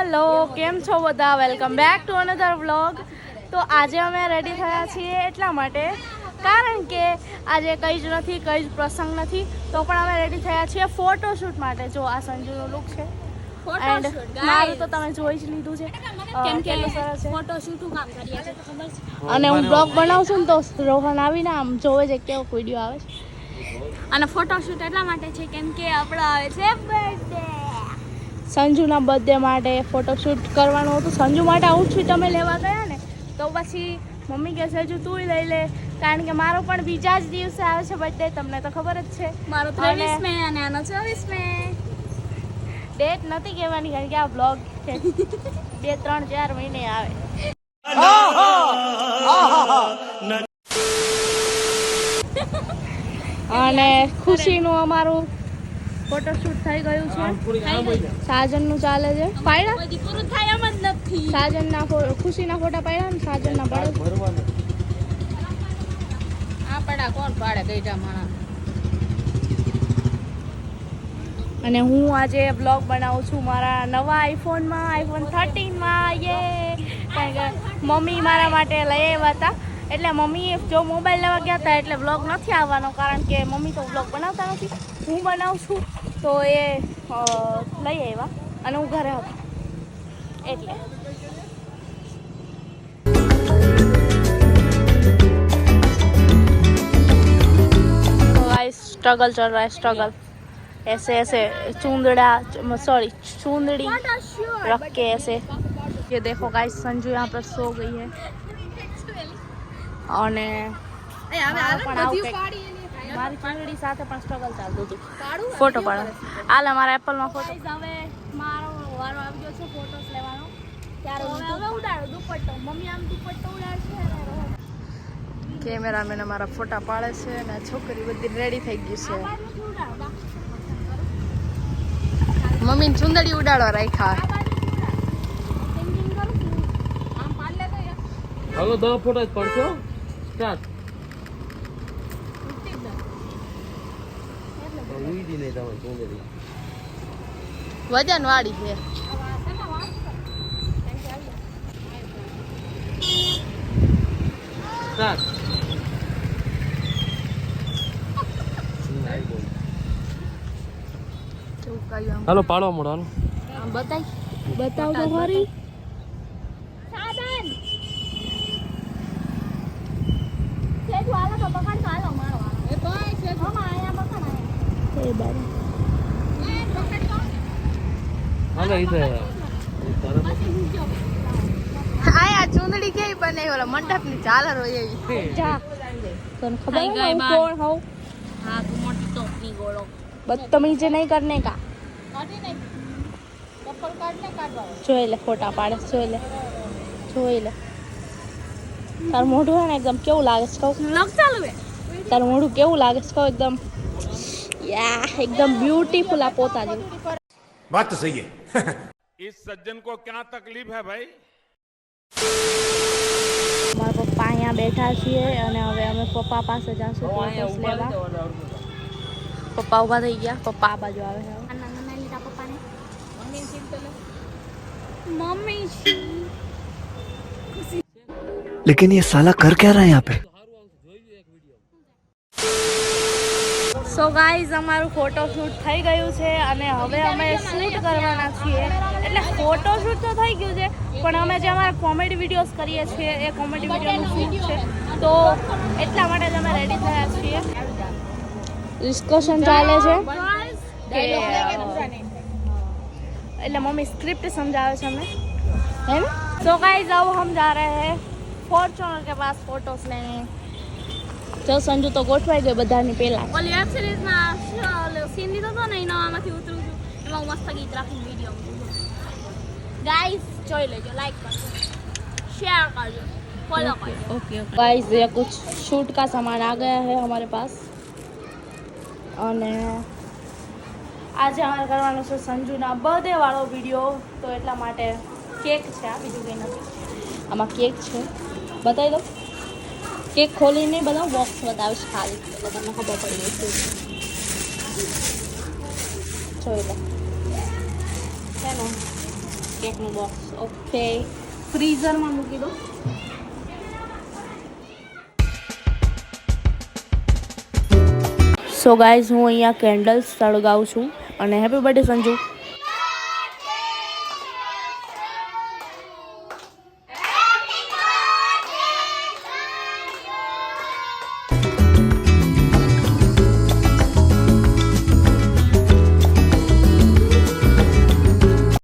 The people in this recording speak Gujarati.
હેલો, કેમ છો બધા? Welcome back to another vlog. તો આજે અમે રેડી થયા છીએ એટલા માટે કારણ કે આજે કંઈ જ નથી, કંઈ જ પ્રસંગ નથી, તો પણ અમે રેડી થયા છીએ ફોટોશૂટ માટે. જો આ સંજુનું લુક છે એન્ડ મારું તો તમે જોઈ જ લીધું છે કેમ કે ફોટોશૂટનું કામ કરીએ છીએ ખબર છે. અને હું બ્લોગ બનાવું છું ને તો રોહન આવીને આમ જોવે છે કેવો વિડીયો આવે છે. અને ફોટોશૂટ એટલા માટે છે કેમ કે આપણો આવે છે બર્થડે. સંજુના બર્થડે માટે ફોટોશૂટ કરવાનું હતું. સંજુ માટે આઉટફિટ અમે લેવા ગયા ને તો પછી મમ્મી કહે સંજુ તું લઈ લે કારણ કે મારો પણ બીજા જ દિવસે આવે છે બર્થડે. તમને તો ખબર જ છે મારો 23 મે અને આનો 24 મે. ડેટ નથી કહેવાની કારણ કે આ બ્લોગ છે 2, 3, 4 મહિને આવે. અને ખુશીનું અમારું ફોટોશૂટ થઈ ગયું છે. સાજનનું ચાલે છે. પાડ્યા હજી પૂરું થાય એમ જ નથી. સાજનના ખુશીના ફોટા પાડ્યા ને સાજનના પડે. આ પડા કોણ પાડે ગઈઢા માણા. અને હું આજે બ્લોગ બનાવું છું મારા નવા આઈફોનમાં, આઈફોન 13માં. યે કારણ કે મમ્મી મારા માટે લઈ આવ્યા હતા એટલે મમ્મી જો મોબાઈલ લેવા ગયા હતા એટલે બ્લોગ નથી આવવાનો કારણ કે મમ્મી તો બ્લોગ બનાવતા નથી, હું બનાવું છું તો એ લઈ આવ્યા અને હું ઘરે હતી એટલે. स्ट्रगल चल रहा है, स्ट्रगल ऐसे ऐसे चूंदड़ी रख के ऐसे. ये देखो गाइस संजू यहाँ पर सो गई है અને મારી ચૂંદડી સાથે પણ સ્ટ્રગલ ચાલતું હતું ફોટો પાડો. હાલ અમારા એપલમાં ફોટો. હવે મારો વારો આવી ગયો છે ફોટોસ લેવાનો. ત્યારે હવે ઉડાડો દુપટ્ટો. મમ્મી આમ દુપટ્ટો ઉડાડશે અને કેમેરામેન અમારા ફોટા પાડે છે અને છોકરી બધી રેડી થઈ ગઈ છે. મમ્મીને ચૂંદડી ઉડાડવા રાખ્યા. હાલો 10 ફોટા જ પડશો. સ્ટાર્ટ. ઉઈડી નહીં તમારી ચૂંદડી. વજન વાળી છે. સ્ટાર્ટ. હાલો પાડો મોડો હાલો. બતાવ તો ખરી. સાધન સેજ વાલા તો પકડ ચાલો મારો એ તો સેજ હમ આયા પકડ આયા એ બાબા એ પકડ તો હાલો ઈ તો આયા ચૂંદડી કેવી બને ઓલા મંડપની ઝાલર હોય એવી. જા તને ખબર હાય है गाय मैं बाय. कौन हूँ? हां तू मोटी टोपी गोड़ो बदतमीजी नहीं करने का. काटी नहीं चप्पल काटने काटवा જોઈ લે ફોટા પાડે. જોઈ લે તારું મોઢું હે ને એકદમ કેવું લાગે છે કહું. लग चालू है તારું મોઢું કેવું લાગે છે કહું. એકદમ યા એકદમ બ્યુટીફુल આ પોતા જેવું. बात तो सही है. इस सज्जन को क्या तकलीफ है भाई? મારા પપ્પા અહીંયા બેઠા છીએ અને હવે અમે પપ્પા પાસે જાશું ફોટોસ લેવા. પપ્પા ઊભા થઈ ગયા. પપ્પા આ બાજુ આવે છે. નાના લીધા પપ્પાને મમ્મી સિમ્પલ મમ્મી लेकिन ये साला कर क्या रहा है यहाँ पे? સો ગાઈઝ અમારું ફોટોશૂટ થઈ ગયું છે અને હવે અમે શૂટ કરવાના છીએ. એટલે ફોટોશૂટ તો થઈ ગયું છે પણ અમે જે અમારા કોમેડી વિડીયોઝ કરીએ છીએ એ કોમેડી વિડીયોનું શૂટ છે તો એટલા માટે જ અમે રેડી થયા છીએ. ડિસ્કશન ચાલે છે કે એટલે મમ્મી સ્ક્રિપ્ટ સમજાવે છે અમને है ना. तो गाइस अब हम जा रहे हैं फॉर्च्यूनर के पास फोटोस लेने. જો સંજુ તો ગોઠવાઈ ગઈ બધાની પહેલા. ઓલી વેબ સિરીઝમાં સીન લીધો હતો ને એનો આમાંથી ઉતરું છું એમાં હું મસ્ત ગીત રાખીને વિડીયો ગાઈસ જોઈ લેજો, લાઈક કરજો, शेयर करજો, फॉलो करજો. ओके गाइस ये कुछ शूट का सामान आ गया है हमारे पास અને આજે અમારે કરવાનો છે સંજુના બર્થડે વાળો વિડીયો તો એટલા માટે કેક છે. આ બીજું કંઈ નથી. આમાં કેક છે બતાવી દો. કેક ખોલી નહીં બધા બોક્સ બતાવીશ ખાલી એટલે તમને ખબર પડી જશે. જોઈ લો છે ને કેકનું બોક્સ. ઓકે, ફ્રીઝરમાં મૂકી દો. સો ગાઈઝ હું અહીંયા કેન્ડલ્સ સળગાવું છું અને હેપી બર્થડે સંજુ.